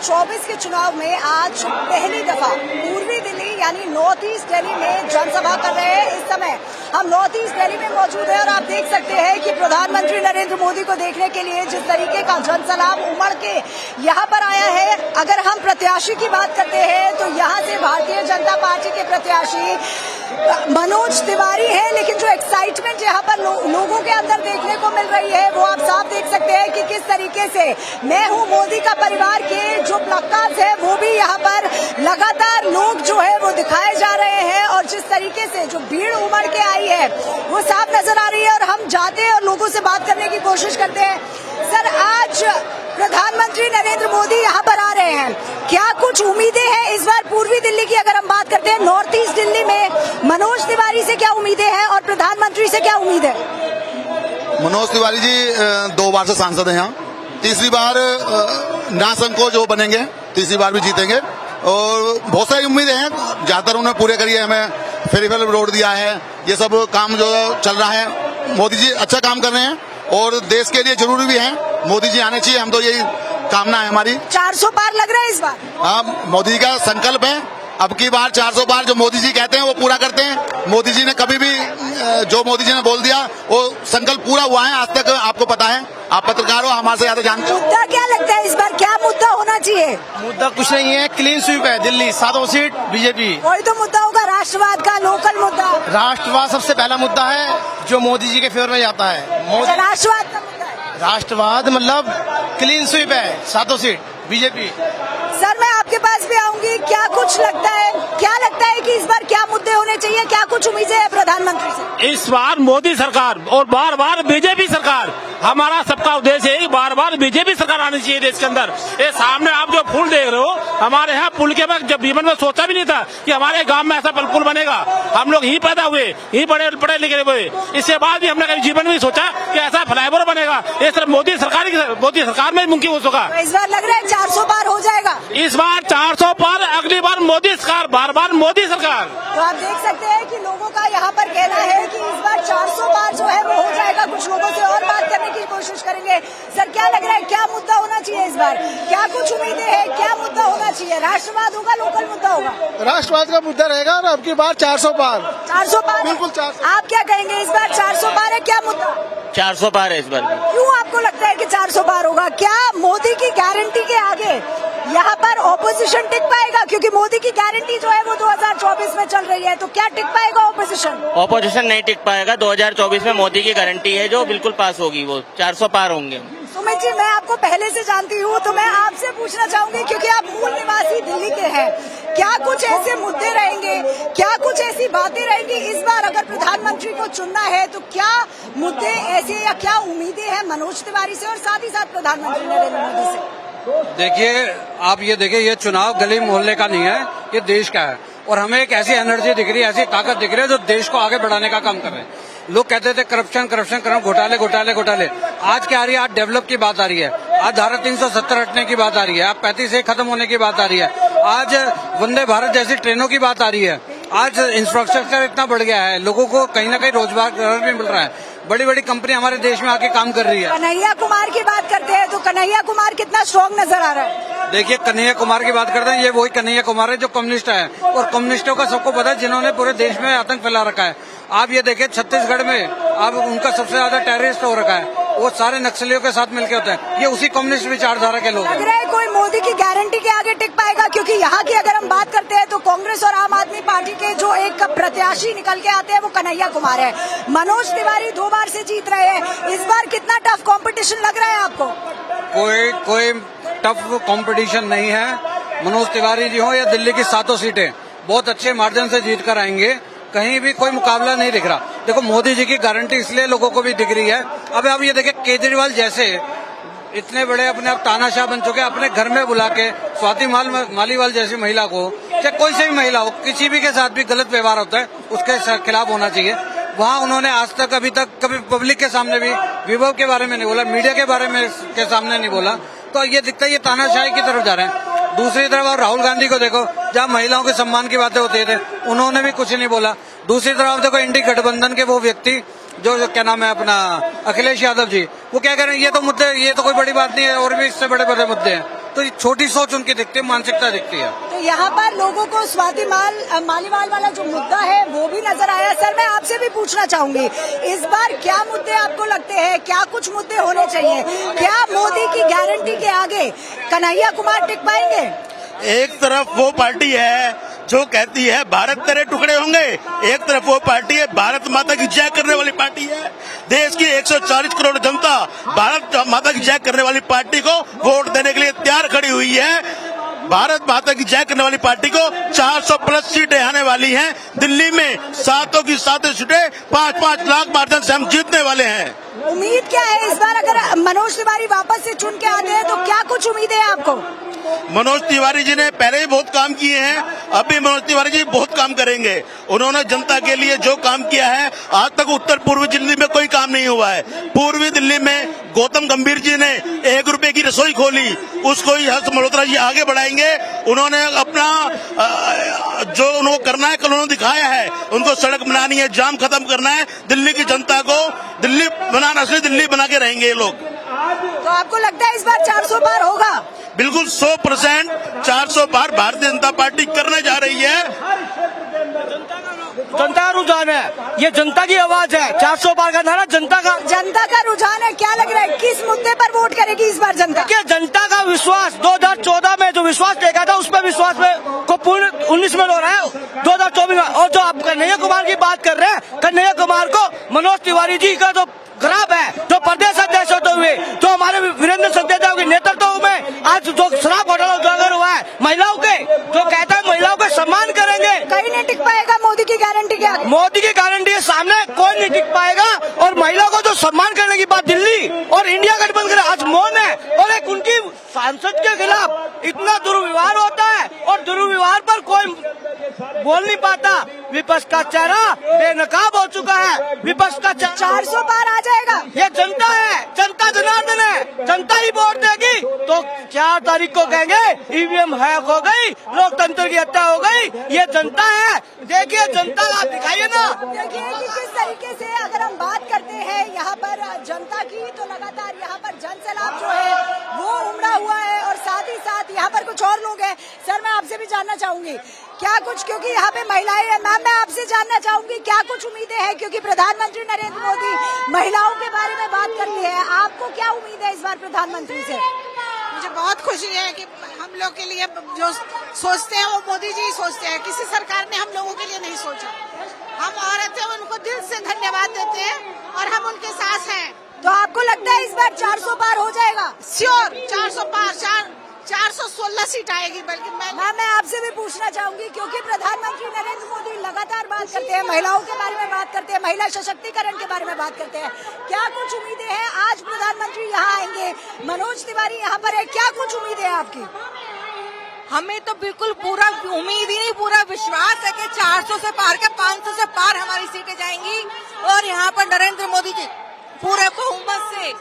2024 के चुनाव में आज पहली दफा पूर्वी दिल्ली यानी नॉर्थ ईस्ट दिल्ली में जनसभा कर रहे हैं। इस समय हम नॉर्थ ईस्ट दिल्ली में मौजूद हैं और आप देख सकते हैं कि प्रधानमंत्री नरेंद्र मोदी को देखने के लिए जिस तरीके का जनसैलाब उमड़ के यहाँ पर आया है। अगर हम प्रत्याशी की बात करते हैं तो यहाँ से भारतीय जनता पार्टी के प्रत्याशी मनोज तिवारी है, लेकिन जो एक्साइटमेंट यहाँ पर लोगों के अंदर देखने को मिल रही है वो आप साफ देख सकते हैं कि किस तरीके से मैं हूँ मोदी का परिवार के जो प्लकार्ड्स है वो भी यहाँ पर लगातार लोग जो है वो दिखाए जा रहे हैं और जिस तरीके से जो भीड़ उमड़ के आई है वो साफ नजर आ रही है। और हम जाते हैं और लोगों से बात करने की कोशिश करते हैं। सर, आज प्रधानमंत्री नरेंद्र मोदी यहाँ पर आ रहे हैं, क्या कुछ उम्मीदें हैं इस बार पूर्वी दिल्ली की? अगर हम बात करते हैं नॉर्थ ईस्ट दिल्ली में मनोज तिवारी से क्या उम्मीदें हैं और प्रधानमंत्री से क्या उम्मीद है? मनोज तिवारी जी 2 बार से सांसद हैं यहाँ, तीसरी बार नासंकोच जो बनेंगे, तीसरी बार भी जीतेंगे और बहुत सारी उम्मीदें हैं, ज्यादातर उन्होंने पूरे करी है। हमें फेरीफेल रोड दिया है, ये सब काम जो चल रहा है मोदी जी अच्छा काम कर रहे हैं और देश के लिए जरूरी भी है। मोदी जी आने चाहिए, हम तो यही कामना है हमारी। 400 पार लग रहा है इस बार? हाँ, मोदी जी का संकल्प है, अब की बार 400 पार जो मोदी जी कहते हैं वो पूरा करते हैं। मोदी जी ने कभी भी जो मोदी जी ने बोल दिया वो संकल्प पूरा हुआ है आज तक, आपको पता है, आप पत्रकार हो, हमारे से ज्यादा जानते हो। मुद्दा क्या लगता है इस बार, क्या मुद्दा होना चाहिए? मुद्दा कुछ नहीं है, क्लीन स्वीप है दिल्ली, 7 सीट बीजेपी। वही तो मुद्दा होगा, राष्ट्रवाद का, लोकल मुद्दा। राष्ट्रवाद सबसे पहला मुद्दा है जो मोदी जी के फेवर में जाता है। अच्छा, राष्ट्रवाद का मुद्दा है। राष्ट्रवाद मतलब क्लीन स्वीप है, 7 सीट बीजेपी। सर, मैं आपके पास भी आऊंगी, क्या कुछ लगता है, क्या लगता है कि इस बार क्या मुद्दे होने चाहिए, क्या कुछ उम्मीदें है प्रधानमंत्री से? इस बार मोदी सरकार और बार बार बीजेपी सरकार, हमारा सबका उद्देश्य है कि बार बार बीजेपी सरकार आनी चाहिए देश के अंदर। ये सामने आप जो पुल देख रहे हो, हमारे यहाँ पुल के बाद जब जीवन में सोचा भी नहीं था कि हमारे गांव में ऐसा पुल बनेगा। हम लोग यहीं पैदा हुए, यहीं पढ़े लिखे हुए, इसके बाद भी हमने कभी जीवन में सोचा कि ऐसा फ्लाईओवर बनेगा। ये सिर्फ मोदी सरकार में मुमकिन हो सका। इस बार लग रहा है 400 पार हो जाएगा। इस बार 400 पार, अगली बार मोदी सरकार, बार बार मोदी सरकार। तो आप देख सकते हैं कि लोगों का यहाँ पर कहना है कि इस बार 400 पार जो है वो हो जाएगा। कुछ लोगों से और बात करने की कोशिश करेंगे। सर, क्या लग रहा है, क्या मुद्दा होना चाहिए इस बार, क्या कुछ उम्मीदें हैं, क्या मुद्दा होना चाहिए? राष्ट्रवाद होगा, लोकल मुद्दा होगा? राष्ट्रवाद का मुद्दा रहेगा और अब की बार 400 पार। 400 पार, बिल्कुल 400। आप क्या कहेंगे इस बार 400 पार है, क्या मुद्दा? 400 पार है इस बार। क्यों आपको लगता है कि 400 पार होगा? क्या मोदी की गारंटी के आगे यहाँ पर ऑपोजिशन टिक पाएगा? क्योंकि मोदी की गारंटी जो है वो 2024 में चल रही है, तो क्या टिक पाएगा ऑपोजिशन? ऑपोजिशन नहीं टिक पाएगा। 2024 में मोदी की गारंटी है जो बिल्कुल पास होगी, वो 400 पार होंगे। सुमित जी, मैं आपको पहले से जानती हूँ तो मैं आपसे पूछना चाहूंगी, क्योंकि आप मूल निवासी दिल्ली के हैं, क्या कुछ ऐसे मुद्दे रहेंगे, क्या कुछ ऐसी बातें रहेंगी इस बार अगर प्रधानमंत्री को चुनना है तो क्या मुद्दे ऐसे या क्या उम्मीदें हैं मनोज तिवारी से और साथ ही साथ प्रधानमंत्री नरेंद्र मोदी से? देखिए, आप ये देखिए, ये चुनाव गली मोहल्ले का नहीं है, ये देश का है और हमें एक ऐसी एनर्जी दिख रही है, ऐसी ताकत दिख रही है जो देश को आगे बढ़ाने का काम कर रहे हैं। लोग कहते थे करप्शन, घोटाले। आज क्या आ रही है? आज डेवलप की बात आ रही है, आज धारा 370 हटने की बात आ रही है, आज 35 खत्म होने की बात आ रही है, आज वंदे भारत जैसी ट्रेनों की बात आ रही है, आज इंफ्रास्ट्रक्चर इतना बढ़ गया है, लोगों को कहीं ना कहीं रोजगार भी मिल रहा है, बड़ी बड़ी कंपनी हमारे देश में आके काम कर रही है। कन्हैया कुमार की बात करते हैं तो कन्हैया कुमार कितना स्ट्रॉन्ग नजर आ रहा है? देखिए, कन्हैया कुमार की बात करते हैं, ये वही कन्हैया कुमार है जो कम्युनिस्ट है और कम्युनिस्टों का सबको पता है जिन्होंने पूरे देश में आतंक फैला रखा है। आप ये देखिए, छत्तीसगढ़ में अब उनका सबसे ज्यादा टेररिस्ट हो रखा है, वो सारे नक्सलियों के साथ मिलकर होते हैं, ये उसी कम्युनिस्ट विचारधारा के लोग हैं। लग रहा है कोई मोदी की गारंटी के आगे टिक पाएगा? क्योंकि यहाँ की अगर हम बात करते हैं तो कांग्रेस और आम आदमी पार्टी के जो एक प्रत्याशी निकल के आते हैं वो कन्हैया कुमार है, मनोज तिवारी 2 बार से जीत रहे हैं। इस बार कितना टफ कंपटीशन लग रहा है आपको? कोई टफ कंपटीशन नहीं है। मनोज तिवारी जी हो या दिल्ली की 7 सीटें बहुत अच्छे मार्जिन से जीत कर आएंगे, कहीं भी कोई मुकाबला नहीं दिख रहा। देखो, मोदी जी की गारंटी इसलिए लोगों को भी दिख रही है। अब आप ये देखिए, केजरीवाल जैसे इतने बड़े अपने आप तानाशाह बन चुके, अपने घर में बुला के स्वाति मालीवाल जैसी महिला को, चाहे कोई से भी महिला हो, किसी भी के साथ भी गलत व्यवहार होता है उसके खिलाफ होना चाहिए। वहाँ उन्होंने आज तक अभी तक कभी पब्लिक के सामने भी विभव के बारे में नहीं बोला, मीडिया के बारे में के सामने नहीं बोला, तो ये दिखता है ये तानाशाही की तरफ जा रहे हैं। दूसरी तरफ आप राहुल गांधी को देखो, जहाँ महिलाओं के सम्मान की बातें होती थे उन्होंने भी कुछ नहीं बोला। दूसरी तरफ देखो, इंडी गठबंधन के वो व्यक्ति जो क्या नाम है अपना अखिलेश यादव जी, वो क्या कह रहे हैं, ये तो मुद्दे, ये तो कोई बड़ी बात नहीं है, और भी इससे बड़े बड़े मुद्दे हैं। तो ये छोटी सोच उनकी दिखती है, मानसिकता दिखती है। तो यहाँ पर लोगों को स्वाति मालीवाल वाला जो मुद्दा है वो भी नजर आया। सर मैं आपसे भी पूछना चाहूंगी, इस बार क्या मुद्दे आपको लगते हैं, क्या कुछ मुद्दे होने चाहिए? क्या मोदी की गारंटी के आगे कन्हैया कुमार टिक पाएंगे? एक तरफ वो पार्टी है जो कहती है भारत तेरे टुकड़े होंगे, एक तरफ वो पार्टी है भारत माता की जय करने वाली पार्टी है। देश की 140 करोड़ जनता भारत माता की जय करने वाली पार्टी को वोट देने के लिए तैयार खड़ी हुई है। भारत माता की जय करने वाली पार्टी को 400 प्लस सीटें आने वाली हैं। दिल्ली में 7 की 7 सीटें 5-5 लाख मार्जिन से हम जीतने वाले हैं। उम्मीद क्या है इस बार, अगर मनोज तिवारी वापस से चुन के आते हैं तो क्या कुछ उम्मीद है आपको? मनोज तिवारी जी ने पहले ही बहुत काम किए हैं, अब भी मनोज तिवारी जी बहुत काम करेंगे। उन्होंने जनता के लिए जो काम किया है, आज तक उत्तर पूर्वी दिल्ली में कोई काम नहीं हुआ है। पूर्वी दिल्ली में गौतम गंभीर जी ने 1 रुपए की रसोई खोली, उसको ही हर्ष मल्होत्रा जी आगे बढ़ाएंगे। उन्होंने अपना जो उनको करना है कल उन्होंने दिखाया है। उनको सड़क बनानी है, जाम खत्म करना है, दिल्ली की जनता को दिल्ली बनाना, असली दिल्ली बना के रहेंगे ये लोग। तो आपको लगता है इस बार 400 पार होगा? बिल्कुल 100% 400 पार भारतीय जनता पार्टी करने जा रही है। जनता का रुझान है, ये जनता की आवाज है। 400 पार का नारा जनता का रुझान है। क्या लग रहा है किस मुद्दे पर वोट करेगी इस बार जनता? जनता का विश्वास 2014 में जो विश्वास देखा था, उस पर विश्वास में को पूर्ण 19 में लो रहा है 2024 में। और जो आप कन्हैया कुमार की बात कर रहे हैं, कन्हैया कुमार को मनोज तिवारी जी का जो खराब है, जो प्रदेश अध्यक्ष होते हुए, जो हमारे वीरेंद्र सचदेव के नेतृत्व में आज जो शराब घोटाला उजागर हुआ है, महिलाओं के जो कहता है महिलाओं का सम्मान करेंगे, कहीं नहीं टिक पाएगा मोदी की गारंटी के आगे। मोदी की गारंटी के सामने कोई नहीं टिक पाएगा। और महिलाओं को जो सम्मान करने की बात दिल्ली और इंडिया गठबंधन आज मौन है। और एक उनकी सांसद के खिलाफ इतना दुर्व्यवहार होता है और दुर्व्यवहार पर कोई बोल नहीं पाता। विपक्ष का चेहरा बेनकाब हो चुका है। विपक्ष का 400 पार आ जाएगा। ये जनता है, जनता जनार्दन है, जनता ही वोट देगी तो 4 तारीख को कहेंगे ईवीएम हैक हो गई, लोकतंत्र की हत्या हो गई। ये जनता है, देखिए जनता आप दिखाइए ना। देखिए कि किस तरीके से अगर हम बात करते हैं यहाँ पर जनता की, तो लगातार यहाँ पर जनसैलाब जो है वो उमड़ा हुआ है। और साथ ही साथ यहाँ पर कुछ और लोग हैं। सर मैं आपसे भी जानना चाहूंगी क्या कुछ, क्योंकि यहाँ पे महिलाएं हैं। मैम मैं आपसे जानना चाहूंगी क्या कुछ उम्मीदें हैं, क्योंकि प्रधानमंत्री नरेंद्र मोदी महिलाओं के बारे में बात करते हैं। आपको क्या उम्मीद है इस बार प्रधानमंत्री से? मुझे बहुत खुशी है कि हम लोग के लिए जो सोचते हैं वो मोदी जी ही सोचते हैं। किसी सरकार ने हम लोगों के लिए नहीं सोचा। हम औरतें उनको दिल से धन्यवाद देते हैं और हम उनके साथ हैं। तो आपको लगता है इस बार 400 पार हो जाएगा? श्योर 400 पार, 416 सीट आएगी। बल्कि मैं आपसे भी पूछना चाहूंगी, क्योंकि प्रधानमंत्री नरेंद्र मोदी लगातार बात करते हैं, महिलाओं के बारे में बात करते हैं, महिला सशक्तिकरण के बारे में बात करते हैं। क्या कुछ उम्मीदें हैं? आज प्रधानमंत्री यहाँ आएंगे, मनोज तिवारी यहाँ पर है, क्या कुछ उम्मीदें हैं आपकी? हमें तो बिल्कुल पूरा उम्मीद ही नहीं, पूरा विश्वास है कि 400 से पार के 500 से पार हमारी सीटें जाएंगी। और यहाँ पर नरेंद्र मोदी जी पूरे बहुमत से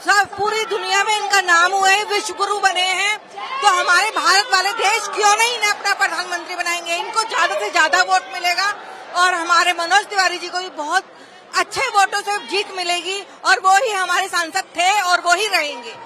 सब पूरी दुनिया में इनका नाम हुआ है, विश्व गुरु बने हैं। तो हमारे भारत वाले देश क्यों नहीं इन्हें अपना प्रधानमंत्री बनाएंगे? इनको ज्यादा से ज्यादा वोट मिलेगा और हमारे मनोज तिवारी जी को भी बहुत अच्छे वोटों से जीत मिलेगी और वो ही हमारे सांसद थे और वो ही रहेंगे।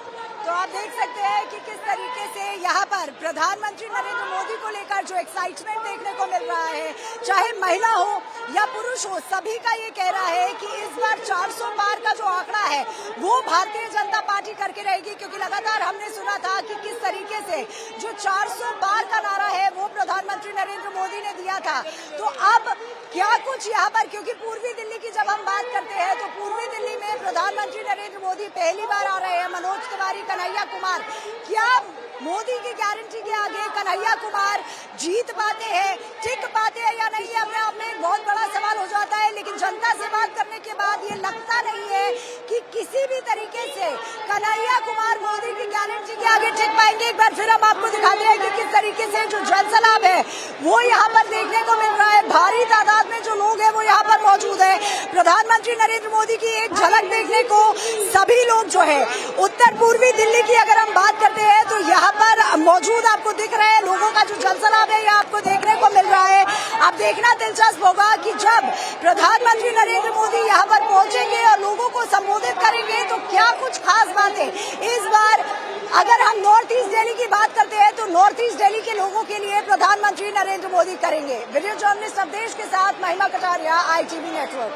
तो आप देख सकते हैं कि किस तरीके से यहाँ पर प्रधानमंत्री नरेंद्र मोदी को लेकर जो एक्साइटमेंट देखने को मिल रहा है, चाहे महिला हो या पुरुष हो, सभी का ये कह रहा है कि इस बार 400 पार का जो आंकड़ा है वो भारतीय जनता पार्टी करके रहेगी। क्योंकि लगातार हमने सुना था कि किस तरीके से जो 400 पार का नारा है वो प्रधानमंत्री नरेंद्र मोदी ने दिया था। तो अब क्या कुछ यहाँ पर, क्योंकि पूर्वी दिल्ली की जब हम बात करते हैं तो पूर्वी दिल्ली में प्रधानमंत्री नरेंद्र मोदी पहली बार आ रहे हैं, मनोज तिवारी, कन्हैया कुमार। क्या मोदी की गारंटी के आगे कन्हैया कुमार जीत पाते हैं, टिक पाते हैं या नहीं? अपने आप में एक बहुत बड़ा सवाल हो जाता है। लेकिन जनता से बात करने के बाद ये लगता नहीं है कि किसी भी तरीके से कन्हैया कुमार मोदी की गारंटी के आगे टिक पाएंगे। एक बार फिर हम आपको दिखाते हैं कि किस तरीके से जो जनसैलाब है वो यहाँ पर देखने को मिल रहा है। भारी तादाद में जो लोग हैं वो यहाँ पर मौजूद है। प्रधानमंत्री नरेंद्र मोदी की एक झलक देखने को सभी लोग जो है उत्तर पूर्वी दिल्ली की अगर हम बात करते हैं तो यहाँ पर मौजूद आपको दिख रहे हैं लोगों का जो जनसैलाब है, ये आपको देखने को मिल रहा है। आप देखना दिलचस्प होगा कि जब प्रधानमंत्री नरेंद्र मोदी यहाँ पर पहुंचेंगे और लोगों को संबोधित करेंगे तो क्या कुछ खास बातें इस बार अगर हम नॉर्थ ईस्ट दिल्ली की बात करते हैं तो नॉर्थ ईस्ट दिल्ली के लोगों के लिए प्रधानमंत्री नरेंद्र मोदी करेंगे। वीडियो जर्नलिस्ट अवधेश के साथ महिमा कटारिया, ITV नेटवर्क।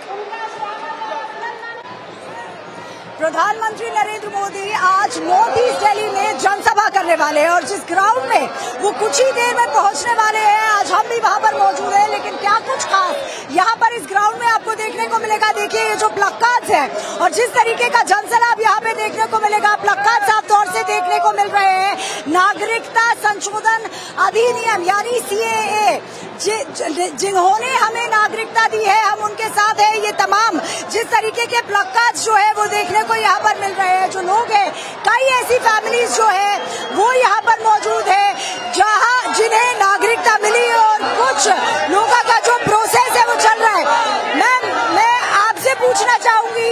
प्रधानमंत्री नरेंद्र मोदी आज नॉर्थ ईस्ट दिल्ली में जनसभा करने वाले हैं और जिस ग्राउंड में वो कुछ ही देर में पहुंचने वाले हैं, आज हम भी वहां पर मौजूद हैं। लेकिन क्या कुछ खास यहाँ पर इस ग्राउंड में आपको देखने को मिलेगा। देखिए ये जो प्लकार्ड्स हैं और जिस तरीके का जनसैलाब यहाँ पे देखने को मिलेगा, प्लकार्ड साफ तौर से देखने को मिल रहे हैं। नागरिकता संशोधन अधिनियम यानी CAA, जिन्होंने हमें नागरिकता दी है हम उनके साथ है। ये तमाम जिस तरीके के प्लकार्ड्स जो है वो देखने को यहाँ पर मिल रहे हैं। जो लोग हैं, कई ऐसी फैमिलीज जो है वो यहाँ पर मौजूद है जहाँ जिन्हें नागरिकता मिली और कुछ लोगों का जो प्रोसेस है वो चल रहा है। मैं आपसे पूछना चाहूंगी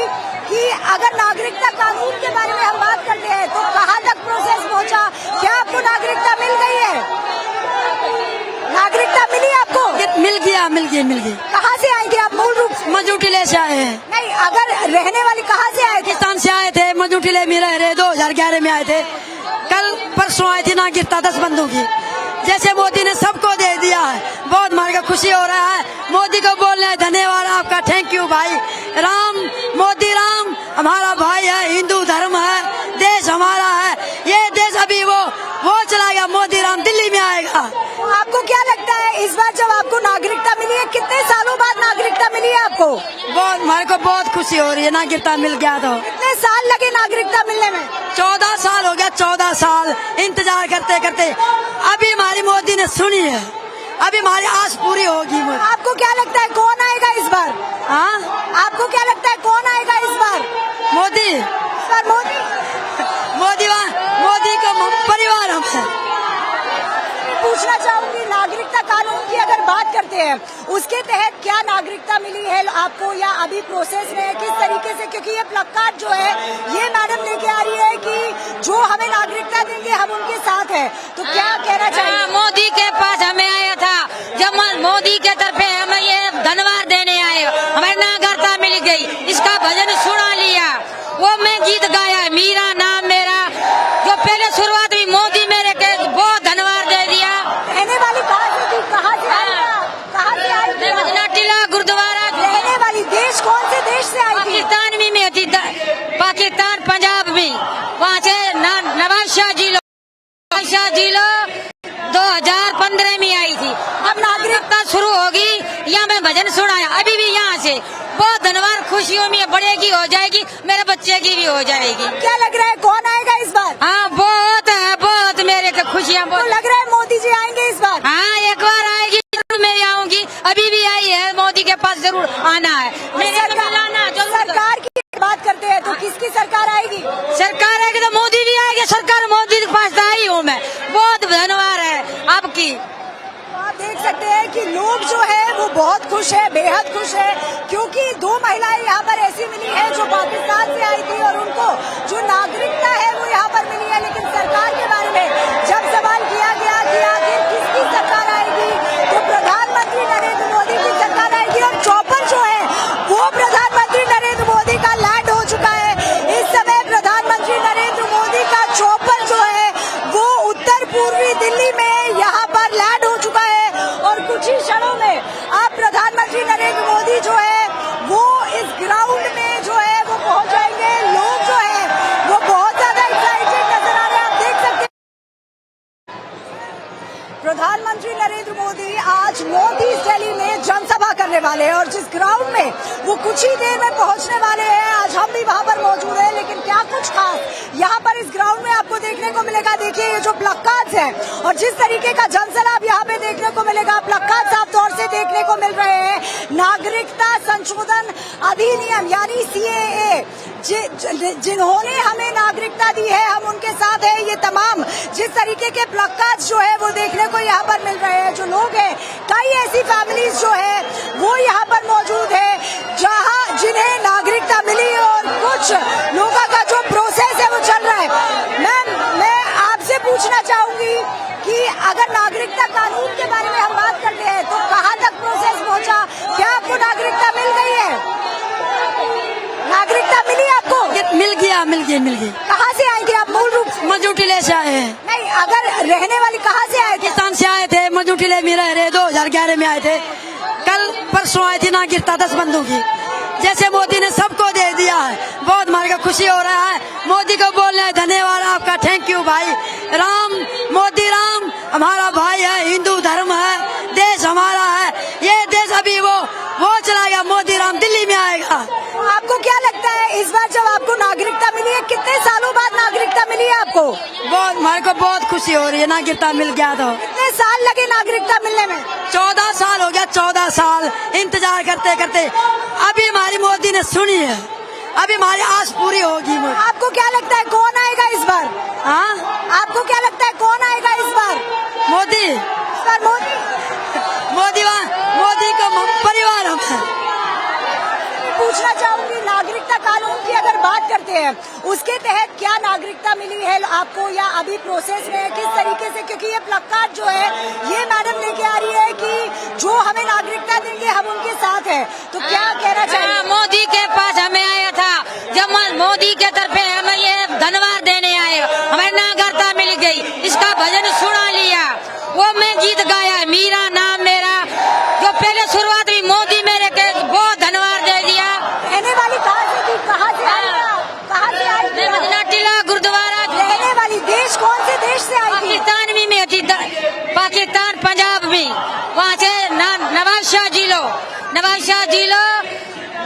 कि अगर नागरिकता कानून के बारे में हम बात करते हैं तो कहाँ तक प्रोसेस पहुँचा? क्या आपको नागरिकता मिल गई है? नागरिकता मिली आपको? मिल गई। कहाँ से आई थी आप? मूल रूप से मजूटिले से आए हैं। नहीं, अगर रहने वाली कहाँ से आए थे? पाकिस्तान से आए थे। मजूटिले में रह रहे 2011 में आए थे। कल परसों आई थी नागरिकता 10 बंदों की। जैसे मोदी ने सबको दे दिया है, बहुत हमारे को खुशी हो रहा है। मोदी को बोल रहे हैं धन्यवाद आपका, थैंक यू भाई। मोदी राम हमारा भाई है, हिंदू धर्म है, देश हमारा है। ये देश अभी वो चलाएगा, मोदी राम दिल्ली में आएगा। आपको क्या लगता है इस बार जब आपको नागरिकता मिली है, कितने सालों बाद नागरिकता मिली है आपको? बहुत हमारे को बहुत खुशी हो रही है, नागरिकता मिल गया। तो कितने साल लगे नागरिकता मिलने में? 14 साल हो गया, 14 साल इंतजार करते करते अभी हमारी मोदी ने सुनी है, अभी हमारी आस पूरी होगी। आपको क्या लगता है कौन आएगा इस बार? हाँ, आपको क्या लगता है कौन आएगा इस बार? मोदी। इस बार मोदी का परिवार हम है। पूछना चाहूंगी, नागरिकता कानून की अगर बात करते हैं उसके तहत क्या नागरिकता मिली है आपको या अभी प्रोसेस में है? किस तरीके से, क्योंकि ये प्लकार्ड जो है ये मैडम लेके आ रही है कि जो हमें नागरिकता देंगे हम उनके साथ हैं, तो क्या कहना चाहिए? मोदी के पास हमें आया था, जब मोदी के तरफ हमें ये धन्यवाद देने आए, हमें नागरिकता मिल गई। इसका भजन सुना लिया, वो मैं गीत गाया, मीरा नाम मेरा, जो पहले शुरुआत हुई मोदी मेरे के बहुत धन्यवाद दे दिया। रहने वाली कहाँ से थी? कहाँ से आई? कहाँ से आई? टीला गुरुद्वारा। रहने वाली देश कौन से देश से आई थी? पाकिस्तान में थी, पाकिस्तान पंजाब में। वहाँ से नवाज शाह जी 2015 में आई थी। अब नागरिकता शुरू होगी, यहाँ मैं भजन सुनाया, अभी भी यहाँ से बहुत धन्यवाद। खुशियों में बढ़ेगी, हो जाएगी, मेरे बच्चे की भी हो जाएगी। क्या लग रहा है कौन आएगा इस बार? हाँ, बहुत है, बहुत मेरे को खुशियाँ तो बहुत लग रहा है मोदी जी आएंगे इस बार? हाँ, एक बार आएगी, मैं भी आऊंगी, अभी भी आई है, मोदी के पास जरूर आना है। सरकार की बात करते हैं तो किसकी सरकार आएगी? सरकार आएगी तो मोदी भी आएगी, सरकार मोदी के पास आई हूँ मैं, बहुत धन्यवाद है आपकी। आप देख सकते हैं कि लोग जो है वो बहुत खुश है, बेहद खुश है, क्योंकि 2 महिलाएं यहाँ पर ऐसी मिली है जो पाकिस्तान से आई थी और उनको जो नागरिकता है वो यहाँ पर मिली है। लेकिन सरकार के बारे में जब सवाल किया गया कि आखिर किसकी सरकार आएगी, तो प्रधानमंत्री नरेंद्र मोदी की सरकार आएगी। और चौपर जो है वो प्रधानमंत्री नरेंद्र मोदी का लैंड हो चुका है। इस समय प्रधानमंत्री नरेंद्र मोदी का चौपर जो है वो उत्तर पूर्वी दिल्ली में यहाँ पर लैंड हो चुका है और कुछ ही क्षणों में आप प्रधानमंत्री नरेंद्र मोदी जो है वो इस ग्राउंड में जो है वो पहुंच जाएंगे। लोग जो है वो बहुत ज्यादा एक्साइटेड नजर आ रहे हैं, आप देख सकते हैं। प्रधानमंत्री नरेंद्र मोदी आज नॉर्थ ईस्ट दिल्ली में जनसभा करने वाले हैं और जिस ग्राउंड में वो कुछ ही देर में पहुंचने वाले हैं, आज हम भी वहां पर मौजूद हैं। लेकिन क्या कुछ खास यहाँ पर इस ग्राउंड में आपको देखने को मिलेगा। देखिए ये जो प्लकार्ड्स हैं और जिस तरीके का जनसैलाब यहाँ पे देखने को मिलेगा, प्लकार्ड साफ तौर से देखने को मिल रहे हैं। नागरिकता संशोधन अधिनियम यानी CAA, जिन्होंने हमें नागरिकता दी है हम उनके साथ है। ये तमाम जिस तरीके के प्लकार्ड्स जो है वो देखने को यहाँ पर मिल रहे हैं। जो लोग हैं, कई ऐसी फैमिलीज जो है वो यहाँ पर मौजूद है जहाँ जिन्हें नागरिकता मिली और कुछ लोगों का जो प्रोसेस है वो चल रहा है। मैं आपसे पूछना चाहूंगी कि अगर नागरिकता कानून के बारे में हम बात करते हैं तो कहाँ तक प्रोसेस पहुँचा? क्या आपको नागरिकता मिल गई है? नागरिकता मिली आपको? मिल गई। कहाँ से आएंगे आप मूल रूप से? मजूटिले से आए हैं। नहीं, अगर रहने वाली कहाँ से आए थे? पाकिस्तान से आए थे, मजूटिले में रह रहे, 2011 में आए थे। कल परसों आई थी ना गिरता 10 बंदूक की। जैसे मोदी ने सबको दे दिया है, बहुत हमारे को खुशी हो रहा है। मोदी को बोलना है धन्यवाद आपका, थैंक यू भाई। राम, मोदी राम हमारा भाई है, हिंदू धर्म है, देश हमारा है। ये देश अभी वो चलाएगा, मोदी राम दिल्ली में आएगा। आपको क्या लगता है इस बार जब आपको नागरिकता मिली है, कितने सालों बाद नागरिकता मिली है आपको? बहुत हमारे को बहुत खुशी हो रही है, नागरिकता मिल गया तो। कितने साल लगे नागरिकता मिलने में? 14 साल हो गया, 14 साल इंतजार करते करते। अभी हमारी मोदी ने सुनी है, अभी हमारी आस पूरी होगी। आपको क्या लगता है कौन आएगा इस बार? हाँ, आपको क्या लगता है कौन आएगा इस बार? मोदी। इस बार मोदी को परिवार हम हैं। पूछना चाहूंगी, नागरिकता कानून की अगर बात करते हैं, उसके तहत क्या नागरिकता मिली है आपको या अभी प्रोसेस में है, किस तरीके से? क्योंकि ये प्लकार्ड जो है ये मैडम लेके आ रही है कि जो हमें नागरिकता देंगे हम उनके साथ हैं, तो क्या कहना चाहिए? मोदी के पास हमें आया था, जब मोदी के तरफ हमें ये धन्यवाद देने आए, हमें नागरिकता मिल गई। इसका भजन सुना लिया, वो मैं गीत गाया, मीरा नाम मेरा, जो पहले शुरुआत में मोदी मेरे के बहुत धन्यवाद दे दिया। रहने वाली कहाँ से थी? कहाँ से आई थी? कहाँ से आई थी? मदीना टीला गुरुद्वारा। रहने वाली देश कौन से देश से आई थी? पाकिस्तान में थी, पाकिस्तान पंजाब में। वहाँ से नवाब शाह जिलो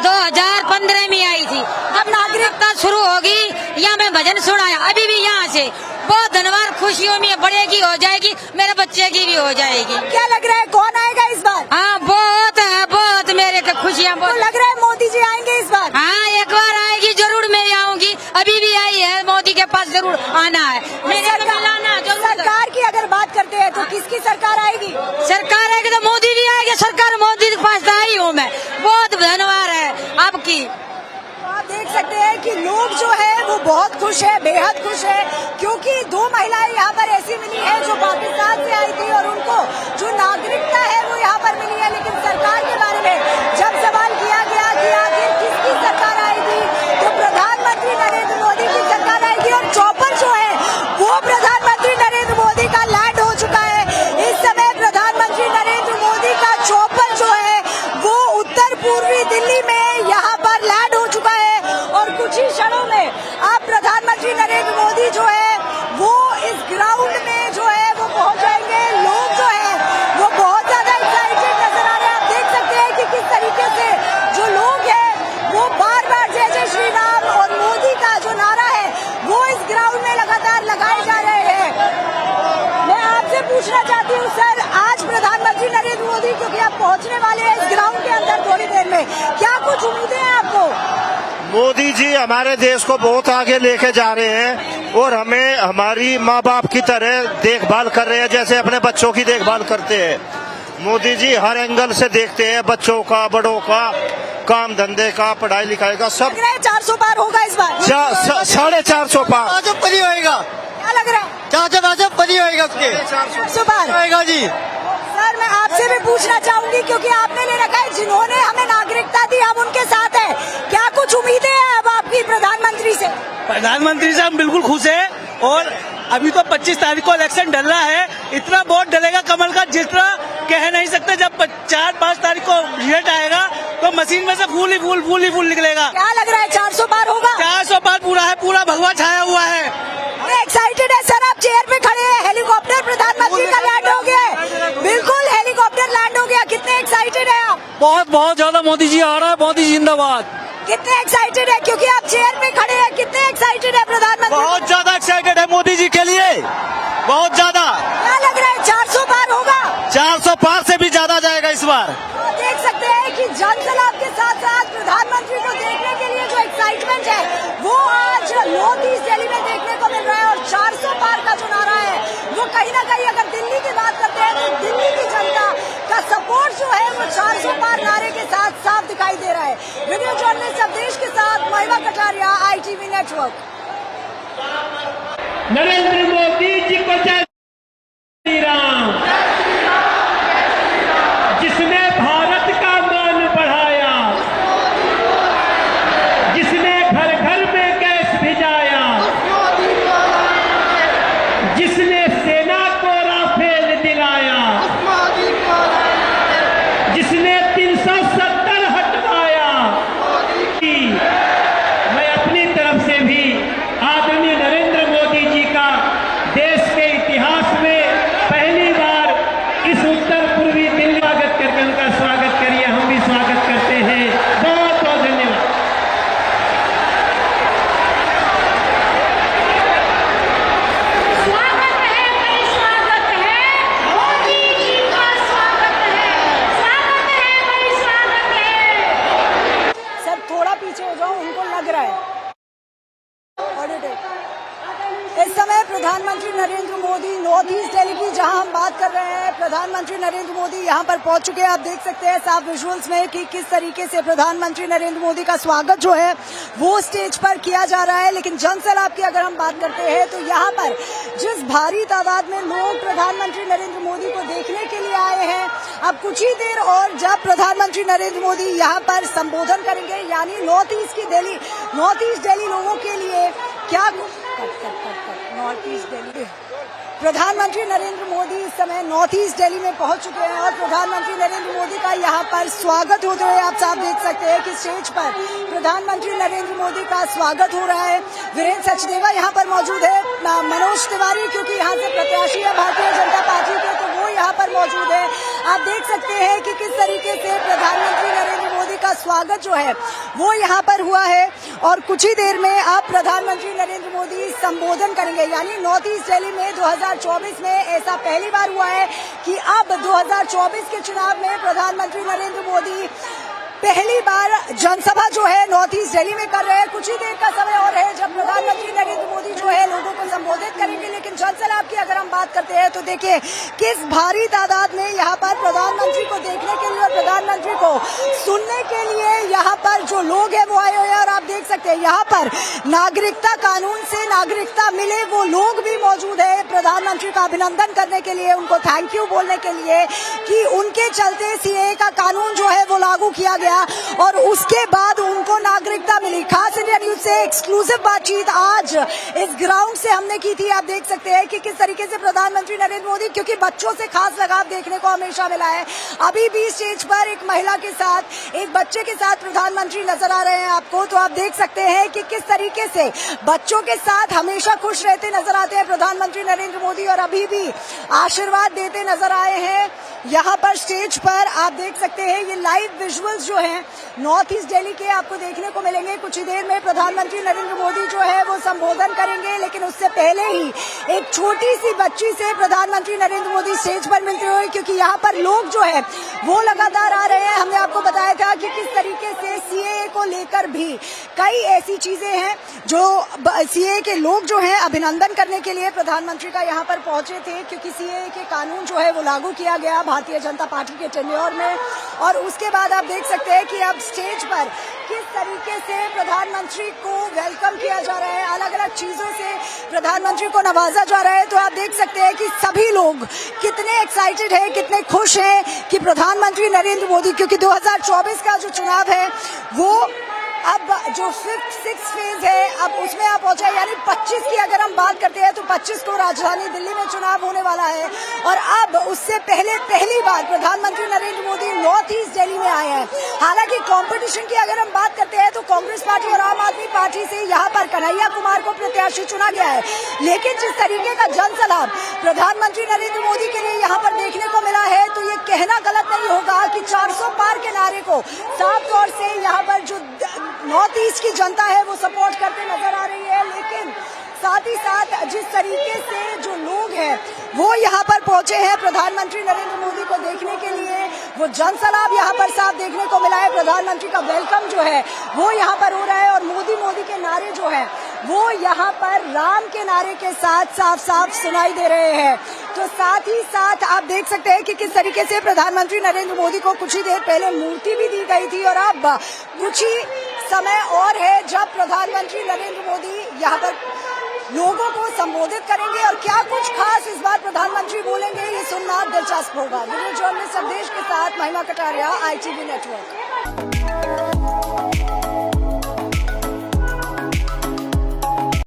2015 में आई थी। अब नागरिकता शुरू होगी, यहाँ मैं भजन सुनाया, अभी भी यहाँ से बहुत धन्यवाद। खुशियों में बड़े की हो जाएगी, मेरे बच्चे की भी हो जाएगी। क्या लग रहा है कौन आएगा इस बार? हाँ, बहुत मेरे को खुशियाँ तो बहुत लग रहा है मोदी जी आएंगे इस बार? हाँ, एक बार आएगी जरूर, मैं आऊंगी, अभी भी आई है, मोदी के पास जरूर आना है, मेरे को मिलाना जरूर। सरकार की अगर बात करते हैं तो किसकी सरकार आएगी? सरकार आएगी तो मोदी भी आएगी, सरकार मोदी के पास आई हूँ मैं, बहुत धन्यवाद है आपकी। आप देख सकते हैं कि लोग जो है वो बहुत खुश है, बेहद खुश है, क्योंकि 2 महिलाएं यहाँ पर ऐसी मिली है जो पाकिस्तान से आई थी और उनको जो नागरिकता है वो यहाँ पर मिली है। लेकिन सरकार के बारे में जब सवाल किया गया कि आखिर किसकी सरकार आएगी, तो प्रधानमंत्री नरेंद्र मोदी की सरकार आएगी। और चॉपर जो है वो प्रधानमंत्री नरेंद्र मोदी का लैंड हो चुका है। इस समय प्रधानमंत्री नरेंद्र मोदी का चॉपर जो है वो उत्तर पूर्वी दिल्ली में यहाँ पर लैंड हो चुका है और कुछ ही क्षणों में आप प्रधानमंत्री नरेंद्र मोदी जो है वो इस ग्राउंड में जो है वो पहुंच जाएंगे। लोग जो है वो बहुत ज्यादा एक्साइटेड नजर आ रहे हैं। आप देख सकते हैं कि किस तरीके से जो लोग हैं वो बार बार जय जय श्री राम और मोदी का जो नारा है वो इस ग्राउंड में लगातार लगाए जा रहे हैं। मैं आपसे पूछना चाहती हूँ सर, आज प्रधानमंत्री नरेंद्र मोदी क्योंकि आप पहुंचने वाले हैं इस ग्राउंड के अंदर थोड़ी देर में, क्या कुछ उम्मीदें हैं आपको? मोदी जी हमारे देश को बहुत आगे लेके जा रहे हैं और हमें हमारी माँ बाप की तरह देखभाल कर रहे हैं, जैसे अपने बच्चों की देखभाल करते हैं। मोदी जी हर एंगल से देखते हैं, बच्चों का, बड़ों का, काम धंधे का, पढ़ाई लिखाई का, सब। 400 पार होगा इस बार? 450 पार। भाजपा परी होएगा। क्या लग रहा है? भाजपा परी होएगा उसके 400 पार होएगा जी। सर मैं आपसे भी पूछना चाहूंगी क्योंकि आपने ले रखा है, जिन्होंने हमें नागरिकता दी हम उनके साथ हैं, क्या कुछ उम्मीदें हैं अब आपकी प्रधानमंत्री से? प्रधानमंत्री से हम बिल्कुल खुश हैं और अभी तो 25 तारीख को इलेक्शन डल रहा है, इतना वोट डलेगा कमल का जितना कह नहीं सकते। जब 4-5 तारीख को रिजल्ट आएगा तो मशीन में से फूल ही फूल निकलेगा। क्या लग रहा है 400 पार होगा? 400 पार पूरा है, पूरा भगवा छाया हुआ है। एक्साइटेड है सर, आप चेयर पे खड़े हैं, हेलीकॉप्टर प्रधानमंत्री का लैंड हो गया है, बिल्कुल हेलीकॉप्टर लैंड हो गया, कितने एक्साइटेड है आप? बहुत ज्यादा मोदी जी आ रहा है, मोदी जिंदाबाद। कितने एक्साइटेड है क्योंकि आप चेयर पे खड़े हैं, कितने एक्साइटेड है प्रधानमंत्री? बहुत ज्यादा एक्साइटेड है मोदी जी के लिए, बहुत ज्यादा। क्या लग रहा है 400 पार होगा? 400 पार से भी ज्यादा जाएगा इस बार। तो देख सकते हैं कि जनसलाब के साथ साथ प्रधानमंत्री को देखने के लिए जो एक्साइटमेंट है वो आज नॉर्थ ईस्ट दिल्ली में देखने को मिल रहा है। और 400 पार का जो नारा है वो कहीं ना कहीं अगर दिल्ली की बात करते हैं तो दिल्ली की जनता का सपोर्ट जो है वो 400 पार नारे के साथ साफ दिखाई दे रहा है। वीडियो जर्नलिस्ट अवधेश के साथ महिमा कटारिया, ITV नेटवर्क। नरेंद्र मोदी जी को जय श्री राम। जिसने भारत का मान बढ़ाया, जिसने घर घर में गैस नॉर्थ ईस्ट दिल्ली की, जहां हम बात कर रहे हैं। प्रधानमंत्री नरेंद्र मोदी यहां पर पहुंच चुके हैं। आप देख सकते हैं साफ विजुअल्स में कि किस तरीके से प्रधानमंत्री नरेंद्र मोदी का स्वागत जो है वो स्टेज पर किया जा रहा है। लेकिन जनसैलाब की अगर हम बात करते हैं तो यहाँ पर जिस भारी तादाद में लोग प्रधानमंत्री नरेंद्र मोदी को देखने के लिए आए हैं, अब कुछ ही देर और जब प्रधानमंत्री नरेंद्र मोदी यहाँ पर संबोधन करेंगे, यानी नॉर्थ ईस्ट दिल्ली लोगों के लिए क्या नॉर्थ ईस्ट दिल्ली प्रधानमंत्री नरेंद्र मोदी इस समय नॉर्थ ईस्ट दिल्ली में पहुंच चुके हैं और प्रधानमंत्री नरेंद्र मोदी का यहाँ पर स्वागत होते हुए आप साफ देख सकते हैं कि स्टेज पर प्रधानमंत्री नरेंद्र मोदी का स्वागत हो रहा है। वीरेंद्र सचदेवा यहाँ पर मौजूद है, मनोज तिवारी क्योंकि यहाँ से प्रत्याशी है भारतीय जनता पार्टी के, तो वो यहाँ पर मौजूद है। आप देख सकते हैं कि किस तरीके से प्रधानमंत्री नरेंद्र मोदी का स्वागत जो है वो यहाँ पर हुआ है और कुछ ही देर में अब प्रधानमंत्री नरेंद्र मोदी संबोधन करेंगे। यानी नॉर्थ ईस्ट दिल्ली में 2024 में ऐसा पहली बार हुआ है कि अब 2024 के चुनाव में प्रधानमंत्री नरेंद्र मोदी पहली बार जनसभा जो है नॉर्थ ईस्ट दिल्ली में कर रहे हैं। कुछ ही देर का समय और है जब प्रधानमंत्री नरेंद्र मोदी जो है लोगों को संबोधित करेंगे। लेकिन जनसैलाब की अगर हम बात करते हैं तो देखिए किस भारी तादाद में यहाँ पर प्रधानमंत्री को देखने के लिए और प्रधानमंत्री को सुनने के लिए यहाँ पर जो लोग हैं वो आए हुए हैं। और आप देख सकते हैं यहाँ पर नागरिकता कानून से नागरिकता मिले वो लोग भी मौजूद है प्रधानमंत्री का अभिनंदन करने के लिए, उनको थैंक यू बोलने के लिए कि उनके चलते सीएए का कानून जो है वो लागू किया गया और उसके बाद उनको नागरिकता मिली। खास इंडिया न्यूज से एक्सक्लूसिव बातचीत आज इस ग्राउंड से हमने की थी। आप देख सकते हैं कि किस तरीके से प्रधानमंत्री नरेंद्र मोदी, क्योंकि बच्चों से खास लगाव देखने को हमेशा मिला है, अभी भी स्टेज पर एक महिला के साथ एक बच्चे के साथ प्रधानमंत्री नजर आ रहे हैं आपको। तो आप देख सकते हैं कि किस तरीके से बच्चों के साथ हमेशा खुश रहते नजर आते हैं प्रधानमंत्री नरेंद्र मोदी और अभी भी आशीर्वाद देते नजर आए हैं यहाँ पर स्टेज पर। आप देख सकते हैं ये लाइव विजुअल्स जो हैं नॉर्थ ईस्ट दिल्ली के आपको देखने को मिलेंगे। कुछ ही देर में प्रधानमंत्री नरेंद्र मोदी जो है वो संबोधन करेंगे, लेकिन उससे पहले ही एक छोटी सी बच्ची से प्रधानमंत्री नरेंद्र मोदी स्टेज पर मिलते हुए, क्योंकि यहाँ पर लोग जो है वो लगातार आ रहे हैं। हमने आपको बताया था कि किस तरीके से सीएए को लेकर भी कई ऐसी चीजें हैं जो सीएए के लोग जो है अभिनंदन करने के लिए प्रधानमंत्री का यहाँ पर पहुंचे थे, क्योंकि सीएए के कानून जो है वो लागू किया गया भारतीय जनता पार्टी के टेन्योर में। और उसके बाद आप देख सकते हैं कि अब स्टेज पर किस तरीके से प्रधानमंत्री को वेलकम किया जा रहा है, अलग अलग चीजों से प्रधानमंत्री को नवाजा जा रहा है। तो आप देख सकते हैं कि सभी लोग कितने एक्साइटेड हैं, कितने खुश हैं कि प्रधानमंत्री नरेंद्र मोदी, क्योंकि 2024 का जो चुनाव है वो अब जो 6th फेज है अब उसमें आप पहुंचे। यानी 25 की अगर हम बात करते हैं तो 25 को राजधानी दिल्ली में चुनाव होने वाला है और अब उससे पहली बार प्रधानमंत्री नरेंद्र मोदी नॉर्थ ईस्ट दिल्ली में आए हैं। हालांकि कंपटीशन की अगर हम बात करते हैं तो कांग्रेस पार्टी और आम आदमी पार्टी से यहाँ पर कन्हैया कुमार को प्रत्याशी चुना गया है, लेकिन जिस तरीके का जनसैलाब प्रधानमंत्री नरेंद्र मोदी के लिए यहाँ पर देखने को मिला है तो ये कहना गलत नहीं होगा कि 400 पार के नारे को साफ तौर से यहाँ पर जो नॉर्थ ईस्ट की जनता है वो सपोर्ट करते नजर आ रही है। लेकिन साथ ही साथ जिस तरीके से जो लोग हैं वो यहाँ पर पहुंचे हैं प्रधानमंत्री नरेंद्र मोदी को देखने के लिए, वो जनसैलाब यहाँ पर साफ देखने को मिला है। प्रधानमंत्री का वेलकम जो है वो यहाँ पर हो रहा है और मोदी मोदी के नारे जो है वो यहाँ पर राम के नारे के साथ साफ साफ सुनाई दे रहे हैं। तो साथ ही साथ आप देख सकते हैं कि किस तरीके से प्रधानमंत्री नरेंद्र मोदी को कुछ ही देर पहले मूर्ति भी दी गई थी और अब कुछ ही समय और है जब प्रधानमंत्री नरेंद्र मोदी यहाँ पर लोगों को संबोधित करेंगे और क्या कुछ खास इस बार प्रधानमंत्री बोलेंगे ये सुनना दिलचस्प होगा। वीडियो जर्नलिस्ट अवधेश के साथ महिमा कटारिया, ITV नेटवर्क।